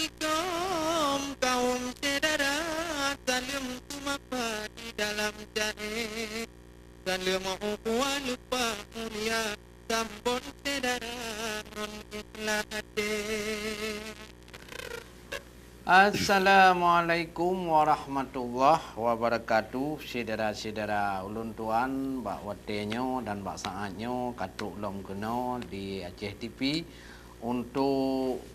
Assalamualaikum kaum saudara, salam tumapa di dalam jahe, salam ukhuwah lupa mulia, sambut saudara non Islam ade. Assalamualaikum warahmatullahi wabarakatuh. Saudara-saudara ulun tuan, bak watenyo dan bak saatnyo katuk lom keno di Aceh TV untuk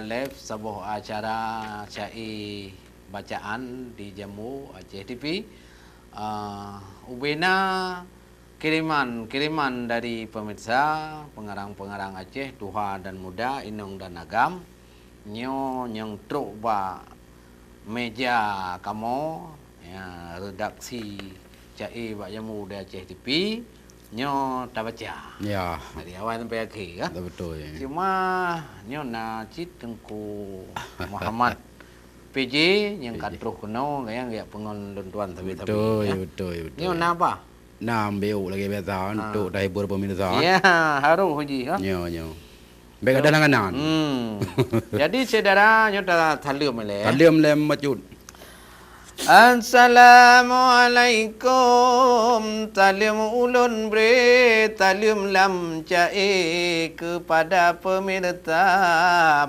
live sebuah acara syai bacaan di Jamu Aceh TV. Ubena kiriman dari pemirsa pengarang-pengarang Aceh, tua dan muda, inung dan agam. Nyo yang truk ba meja kamu ya, redaksi cai bak Jamu di Aceh TV nyo tak baca Ya, dari awal sampai akhir ya. betul. Cuma nyo nak cit tengku Muhammad PJ yang katruh kuno yang ya pengon luntuan tapi Betul, ya. betul. Nyo nak apa? Nah, ambil lagi biasa untuk hibur pemirsa. Ya, harus Haji ya. Nyo. Baik ada langanan. Jadi saudara nyo dah thalum le. Kalium lem macut. Assalamualaikum talim ulun bre talim lam cae kepada pemirsa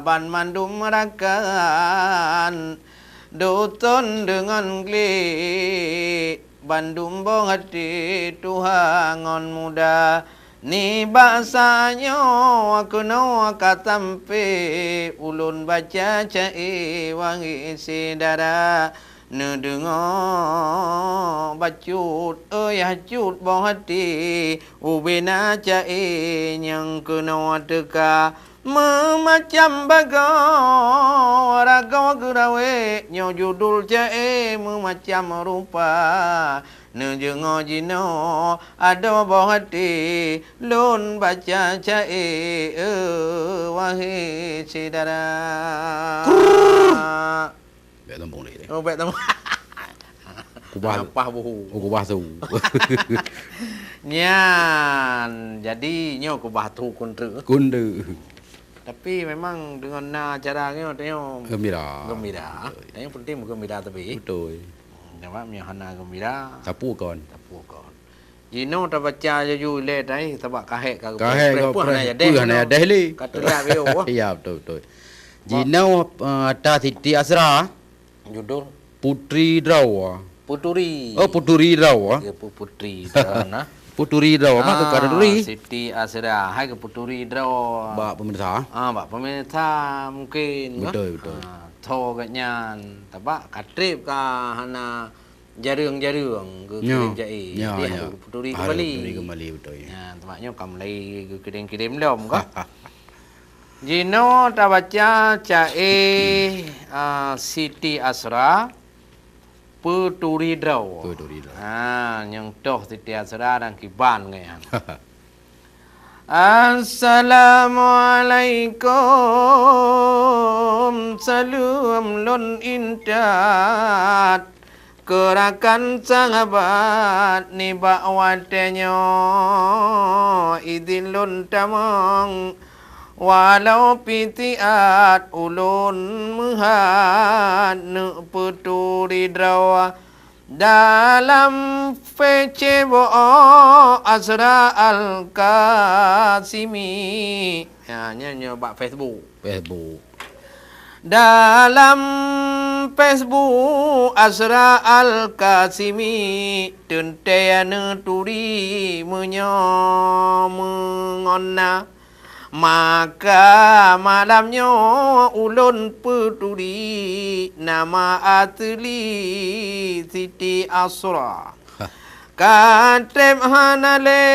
ban mandum rakan duton dengan gli Bandung bong hati tuhangon muda ni bahasanya aku no katampe ulun baca cae wangi sidara ne dengar bacut hacut bong hati ubena cae yang kena teka memacam baga raga gerawe nyo judul cae memacam rupa ne jengo jino ada bong hati lun baca cae wahai saudara. Baik tembung ni. Oh, baik tamu. Kubah. Apa buhu? Oh, kubah tu. Nyan, jadi nyo kubah tu kuntu. Kundu. Tapi memang dengan cara nyo Gembira. gembira. Yang penting gembira tapi. Betul. Nampak nyo hana gembira. Sapu kon. Tapu kon. Jino tak baca ju le dai tabak kahek ka. Kahek kau hana ya deh. Hana deh li. Kata dia veo. Ya, betul. Jino ada Siti Asra, Judul Putri Drawa. Puturi. Oh, Putri Drawa. Ya putri dana. Putri Drawa mak tukar duri. Siti Asra, hai ke Puturi Draw. Bak pemirsa. Bak pemirsa mungkin. Betul. Tho ganyan, tabak katrip ka hana jarung-jarung ke kirim jai. Ya. Puturi Putri kembali. kembali betul. Ya, tabaknya kamlai ke kirim-kirim lom ka. Jino ta baca cae Siti Asra Puturi Draw. Putri Drawa. Yang toh Siti Asra dan kiban ngayan. Assalamualaikum salam lun intat kerakan sahabat ni bakwatenyo idin lun tamang walau pitiat ulun muhat ne Puturi Drawa dalam Facebook Asra Al-Kasimi. Ya, nyo bak Facebook. Dalam Facebook Asra Al-Kasimi tentayana turi mengona maka malamnya ulun Puturi nama asli Siti Asra katrem hanale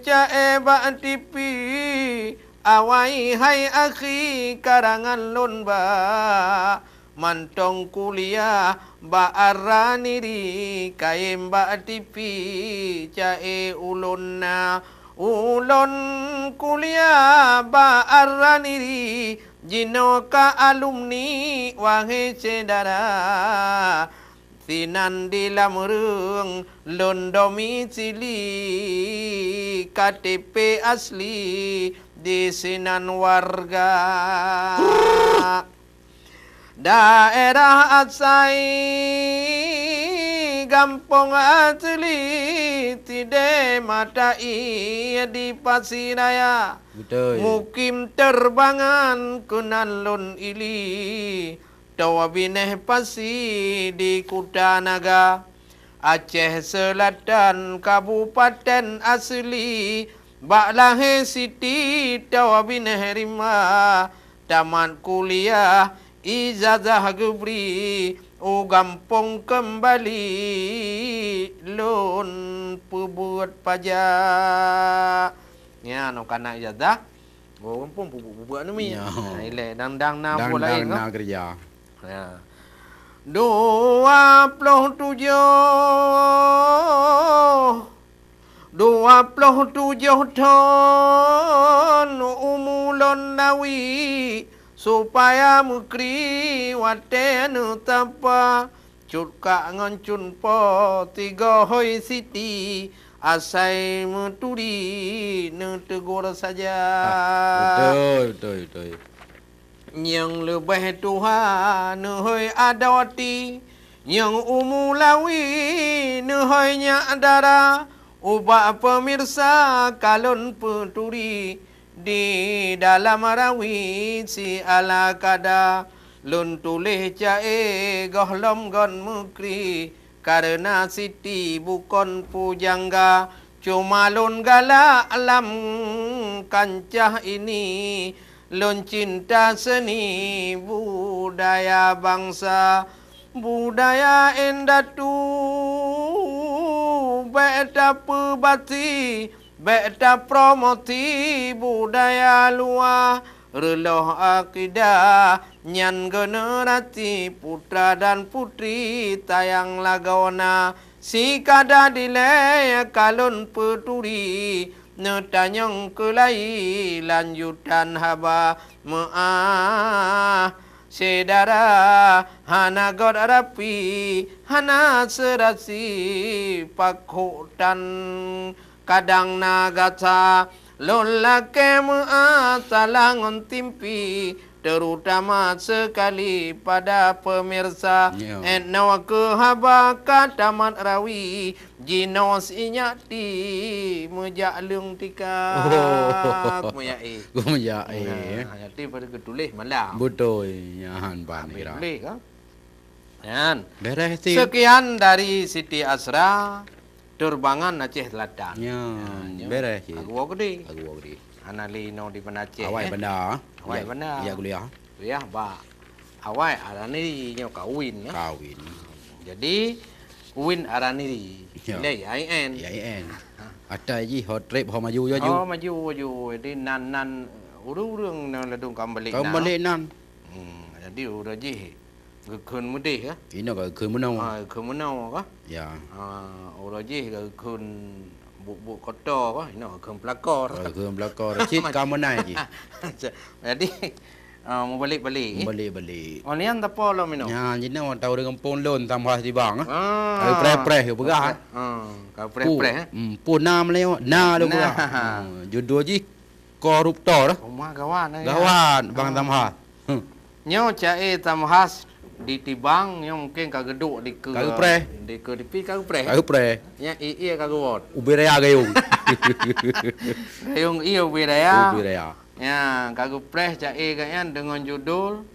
cae bak TV awai hai akhi karangan lun ba mantong kuliah ba araniri kaim ba TV cae ulunna ulun kuliah ba araniri jinoka alumni wahai saudara sinan di lamurung lun domisili KTP asli di sinan warga daerah asai gampong asli tidak matai di Pasiraya Betul. mukim terbangan kunan lon ili tawa bineh pasi di Kutanaga Aceh Selatan Kabupaten asli Baklahe Siti tawa bineh rima tamat kuliah ijazah gebri o gampong kembali lon pebuat pajak ya no kana ijazah o gampong pebuat ni Ya. ile dang na Dan boleh dan nak kerja. ya 27 ton umulon nawi supaya mukri waten tapa cutka ngoncun po 3 hoi siti asai meturi ne tegur saja Betul. yang lebih Tuhan hoi adawati yang umulawi hoi nya dara ubah pemirsa kalon peturi di dalam rawi si ala kada lun tulih cae gohlom gon mukri karena siti bukan pujangga cuma lun gala alam kancah ini lun cinta seni budaya bangsa budaya endatu beta pebati beta promoti budaya luar reloh akidah nyan generasi putra dan putri tayang lagona si kada dilay kalon peturi netanyong kelai lanjutan haba maah sedara hana god rapi hana serasi pakhutan kadang nagata lola kema salangon timpi terutama sekali pada pemirsa etnawa kehaba katamat rawi jinos inyati mejalung tika muyai ayati pada ketulih malam Betul. Yan ban ira. boleh ka yan Beres ti. sekian dari Siti Asra Terbangan Aceh Selatan. Yan. Beres ti. Aku gede. Aku gede. Anali no di Aceh. Awai benda. Awai benda. Ya kuliah. Ya, ba. Awai arani nyo kawin ya. Kawin. Jadi win arani Ya. le IN. Ya en. Ada ji hot trip ho maju ya Oh ju. maju jadi nan urung na ladung kambalik Kau balik nan. Jadi udah ji gekun mudih ya. Ino ka ke menau. Kemenau ka. Ya. Udah ji gekun buk kotor ka. Ino gekun pelakor. Ke belakar. Cik kamu naik ji. Jadi mau balik-balik. Balik. Oh ni anda apa lo mino? Ya, jadi orang tahu dengan pun lon tambah di bang. Ah. Kau pre-pre pegah. Kau pre-pre. Pun nam leo. Na lu pegah. Judul ji koruptor. Rumah kawan. Gawan bang tamah. Nyo cae tamhas ditibang nyo mungkin kageduk di ke. Kau pre. Di ke dipi kau pre. Kau pre. Ya iya kagawot. Uberea gayung. Gayung iya wiraya. Uberea. Ya, kagak press cae kan dengan judul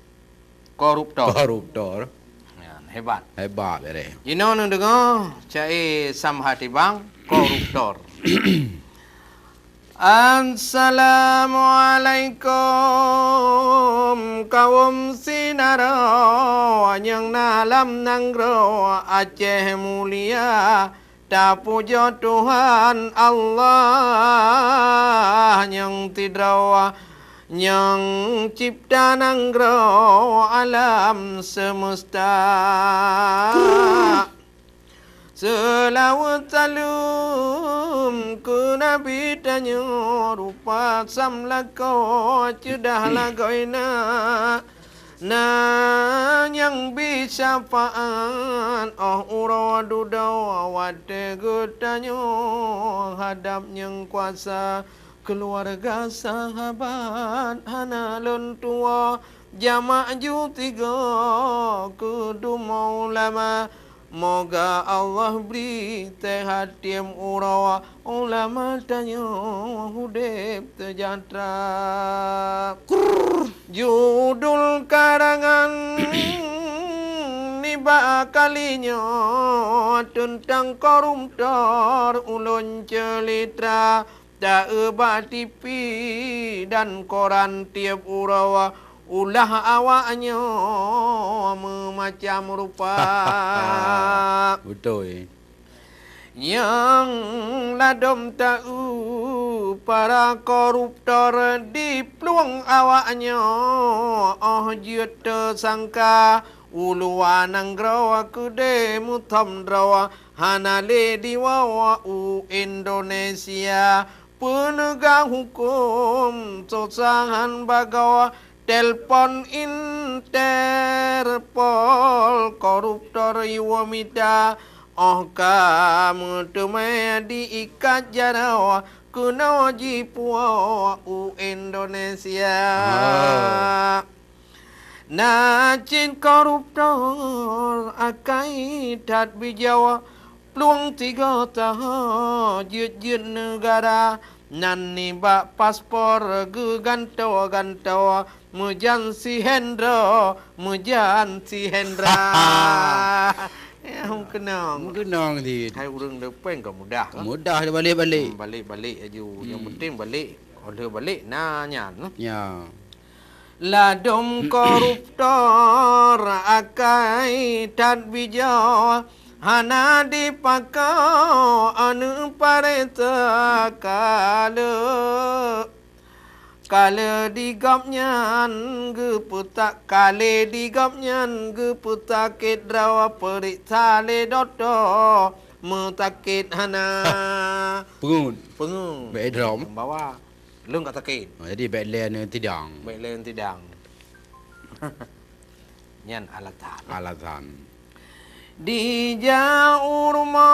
koruptor. Koruptor. Ya, hebat. Hebat bere. Ino nang dengar cae samhati bang koruptor. Assalamualaikum kaum sinaro yang nalam nangro Aceh mulia tak puja Tuhan Allah yang tidrawa yang cipta nanggro alam semesta. Selawat salam ke Nabi tanya rupa samlako cedah lagoina na yang bisa faan uradu dawa wate getanyo hadap yang kuasa keluarga sahabat hana lon tua jamak ju tiga kedua ulama. Moga Allah beri tehatiam urawa ulama tanya hudib sejahtera. Judul karangan niba kalinya tentang koruptor ulun celitra da eba TV dan koran tiap urawa ulah awaknya memacam rupa. Betul. Yang ladom tahu para koruptor di peluang awaknya jut tersangka uluan anggrawa kude mutam drawa hanale diwawa Indonesia penegak hukum sosangan bagawa telpon Interpol koruptor iwamida kamu temai diikat jarawa kuna jipua Indonesia. Najin koruptor akai tat bijawa peluang 3 tahun jut negara nani ba paspor ge ganto mujan si Hendra Không kenang. Kenang di. Hai urang depan kau mudah. Mudah dia balik-balik. Balik aju. Yang penting balik. Kalau balik nanya. Ya. Ladom koruptor akai tat bijak hana dipakau anu pareta kala digapnyan ge putak kale digapnyan ge putakit drawa periksa le doto mutakit hana Pengun. baik drum bawa lu enggak takit jadi baik lain tidang nyan alatan di jauh rumah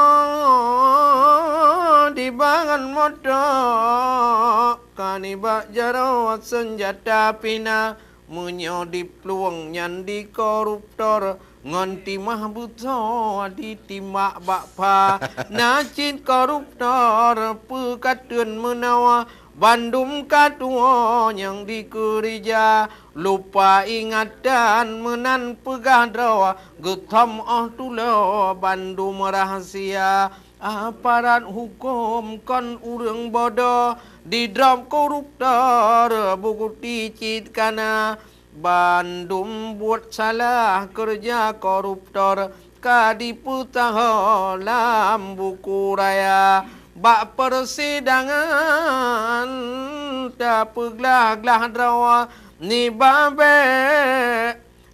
di bangan motor kanibak jarawat senjata pina munyo di peluang nyan di koruptor nganti mah buta di timak bakpa nacin koruptor pekatun menawa Bandung kadua yang di kerja lupa ingatan menan pegah drawa getam tula Bandung rahasia aparat hukum kon urang bodoh di drop koruptor buku ticit kana Bandung buat salah kerja koruptor kadiputah lam buku raya bak persidangan tak peglah drawa ni babe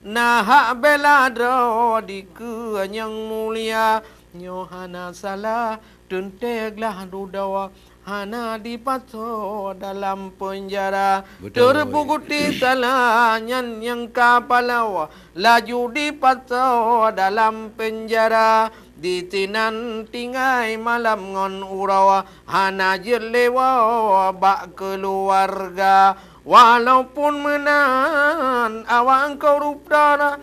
nah bela drawa di ke yang mulia nyohana salah tenteglah dudawa hana dipato dalam penjara terbukuti salah nyan yang kapalawa laju dipato dalam penjara ditinan tingai malam ngon urawa hana jelewa bak keluarga walaupun menan awang koruptor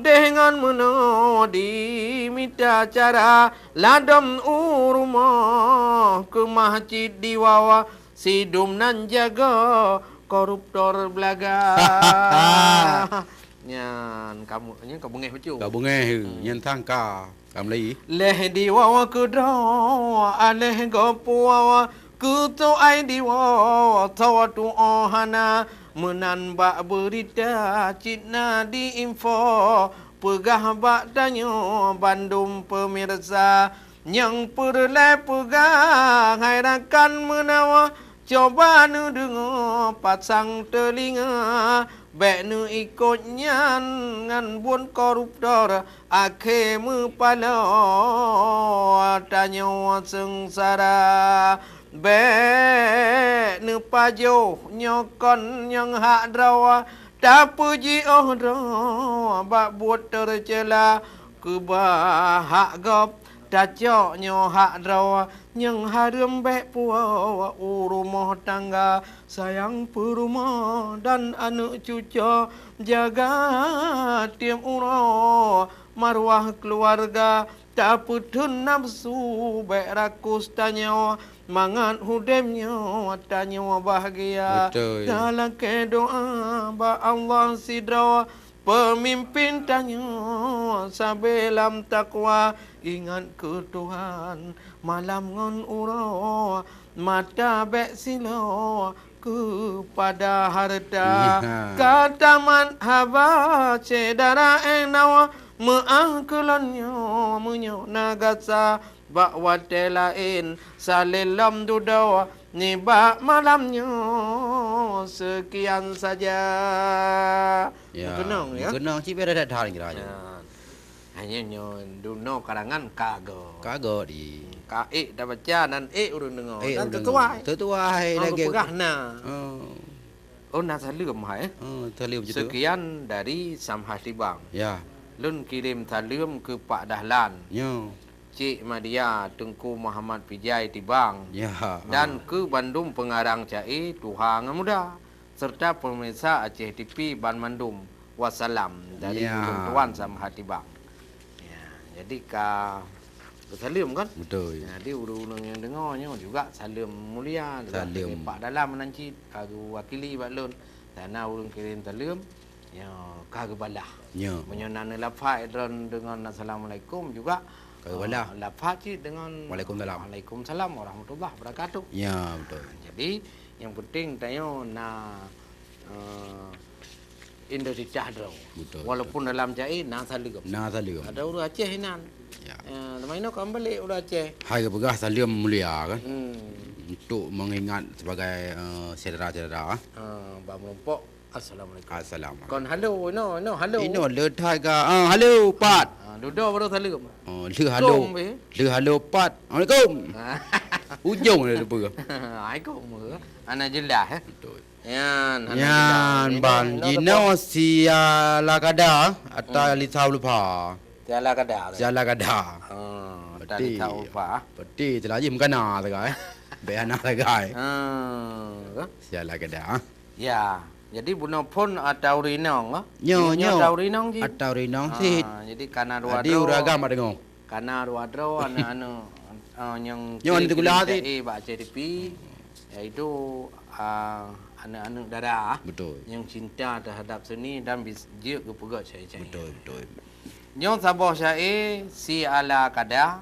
dengan meno di mita cara ladam urumah ke masjid di wawa sidum nan jaga koruptor belaga nyan kamu bengeh hucu kau bengeh nyen tangka kam lai leh di wawa ke dra aleh gopuwa ku to ai di wawa tawatu ohana menan bak berita citna di info pegah bak danyo Bandung pemirsa yang perle pegah hairakan menawa coba nu dengar pasang telinga bek nu ikut nyan ngan buan koruptor akhe mepala tanyo sengsara bek nu pajo nyokon yang hak drawa tak puji drawa bak buat tercela ke hak gop tak cok nyo hak drawa yang harum baik puak rumah tangga sayang perumah dan anak cucu jaga tiap ura marwah keluarga tak putun nafsu baik rakus tanya mangat hudemnya tanya bahagia Betul. dalam ke doa ba Allah sidra pemimpin tanya sabelam takwa ingat ke Tuhan malam ngon ura mata bek silo kepada harta kataman haba cedara enawa meangkelannya menyo nagasa bak wate lain salilam dudawa ni bak malamnya sekian saja. Ya. Kenang ya. Kenang cik ber ada dah kira. Hanya nyo duno karangan kago. Kagak di. Ka dah baca dan urun dengar. Dan Tertuai. tertuai. Tertuai Lagi lagi. pegah na. Oh. Oh nak salam hai. Terlium macam tu. Sekian dari Samhah Tibang. Ya. Lun kirim salam ke Pak Dahlan, Yo. Cik Madia Tengku Muhammad Vijay Tibang Ya. dan ke Bandung Pengarang Cai Tuhang Muda serta pemirsa Aceh TV Ban Mandum. Wassalam dari Ya. Tuan Samhah Tibang. Ya, jadi ka salam kan? Betul. Jadi urang yang dengarnya juga salam mulia Salam. Pak Dalam menanci kagu wakili baklun. Sana urang kirim salam ya kagu balah. Ya. Menyenana lafaz dengan assalamualaikum juga Kagu balah. lafaz dengan Waalaikumsalam. Waalaikumsalam warahmatullahi wabarakatuh. Ya, betul. Jadi yang penting tayo na Indonesia dong. Betul. Walaupun dalam cai na salam. Nah, salim. Ada urang Aceh hinan. Ya. Lama ini kau balik urang Aceh. Hai pegah salim mulia kan. Hmm. Untuk mengingat sebagai saudara-saudara. Mbak Melompok. Assalamualaikum. Assalamualaikum. Kon halo, no, halo. Ino le thai ka. Halo Pat. Duduk baru salam. Le halo. Kom, be. Le halo Pat. Assalamualaikum. Ujung le depa. Assalamualaikum. Ana jelas Betul. Yan. Yan ban jino sia la kada atau litau lupa. Tiala kada. Sia la kada. Tadi tahu apa? Peti telah jim kana tagai. Be ana tagai. Ah. Sia la kada. Ya. Jadi bunuh pun atau rinong. Nyo Atau rinong je. atau rinong sit. Jadi kana dua Adi uragam ada ngong. Kana dua dro anu yang Yang gula hati. Pak CDP iaitu anak-anak darah Betul. yang cinta terhadap seni dan dia kepegak saya. Betul, betul. Yang sabah saya si ala kada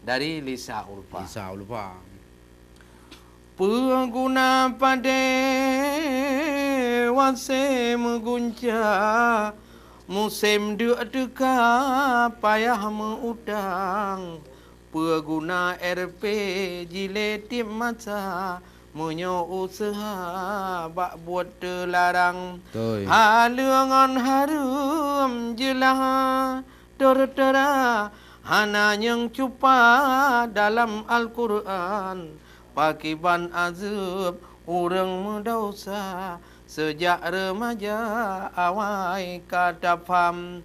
dari Lisa Ulfa. Bisa lupa. Pengguna pada wase menggunca musim deka payah mengutang pengguna RP jile tim masa menyo usaha bak buat terlarang Betul. halangan harum jelah tertera hana yang cupa dalam Al-Quran pakiban azab orang mendosa sejak remaja awai kata faham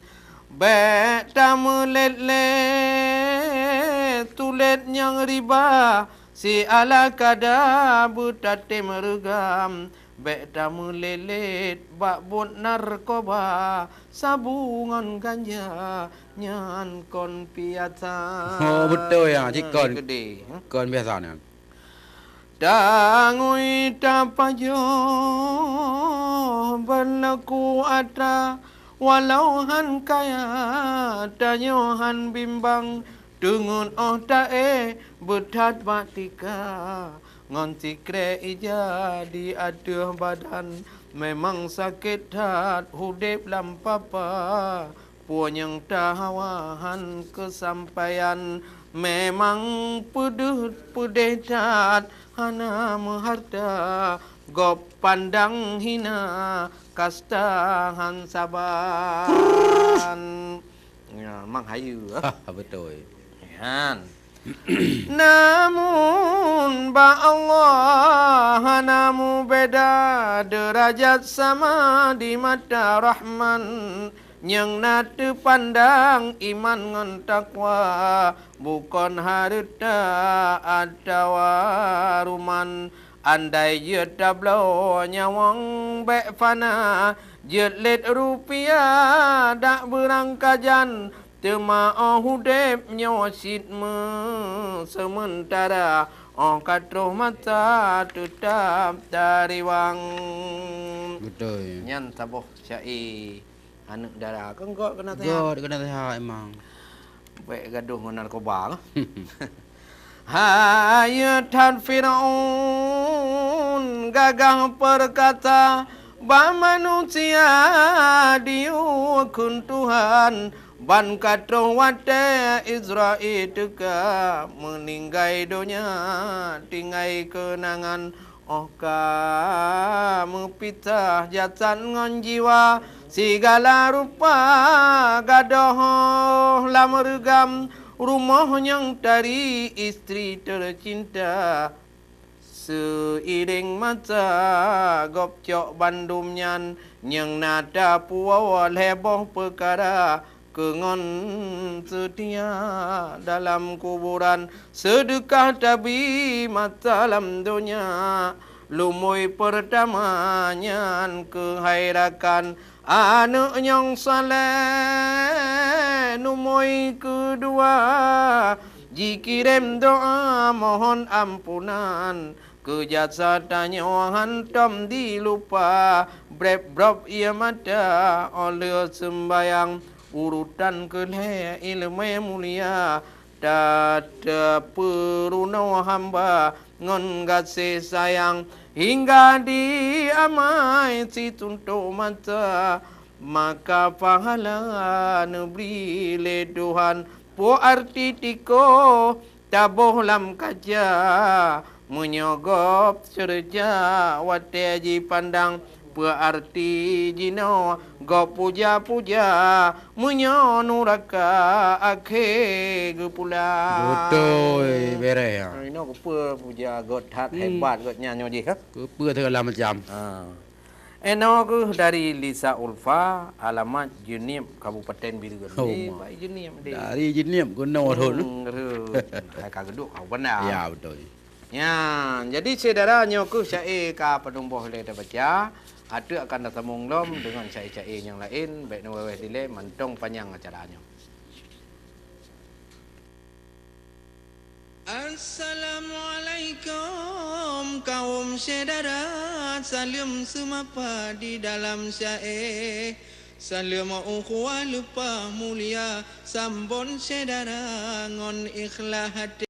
bet tamulet tulet yang riba si ala kada butate merugam bet tamulet bak bot narkoba sabungan ganja nyan kon piata. Oh betul ya, cikon. Gede. Kon biasa ni. Dangui tapajo berlaku ata walau han kaya tanyo han bimbang dengan tae betat batika ngon sikre ija di aduh badan memang sakit hat hudip lampapa punyang tahawahan kesampaian memang pedetat hana meharta gop pandang hina kastahan saban ya mang hayu Betul. yan namun ba Allah namu beda derajat sama di mata Rahman Yang nate pandang iman ngan takwa bukan harta atau ruman andai ye tablo nyawang bek fana jetlet rupiah dak berangkajan tema hudep nyosit me sementara katroh mata tetap dari wang Betul. nyan taboh syai anak darah kan kau kena God tanya kena sehat emang. baik gaduh dengan narkoba Hayatan Fir'aun gagah berkata bah manusia diukun Tuhan ban katroh wate Israel teka meninggai donya tinggai kenangan kamu pitah jatan ngon jiwa segala rupa gadoh lamergam rumah yang dari istri tercinta seiring mata gopcok bandum nyan yang nada puawal heboh perkara kengon setia dalam kuburan sedekah tabi mata dalam dunia lumui pertamanya kehairakan anak yang saleh numui kedua jikirim doa mohon ampunan kejasatannya hantam dilupa brep ia mata oleh sembayang urutan kelih ilmu mulia tata peruna hamba ngon kasih sayang hingga diamai si tuntuk mata maka pahala neberi le Tuhan po arti tiko taboh lam kaja menyogop serja wate pandang berarti jino go puja-puja munyo nuraka akhe gepula Betul beres ya. Ino kepa puja god hat hebat god nyanyo je kan Kepa terlalu macam. Eno ku dari Lisa Ulfa alamat Junip Kabupaten Biru Oh, Gede baik Junip dia Dari jenis guna orang. hai ka geduk kau benar Ya betul. ya jadi saudara nyoku syair ka penumbuh le baca ada akan datang lom dengan syair-syair yang lain baik nuweh dile mantong panjang acaranya. Assalamualaikum kaum saudara salam semapa di dalam syair salam ukhuwah lupa mulia sambon saudara ngon ikhlas hati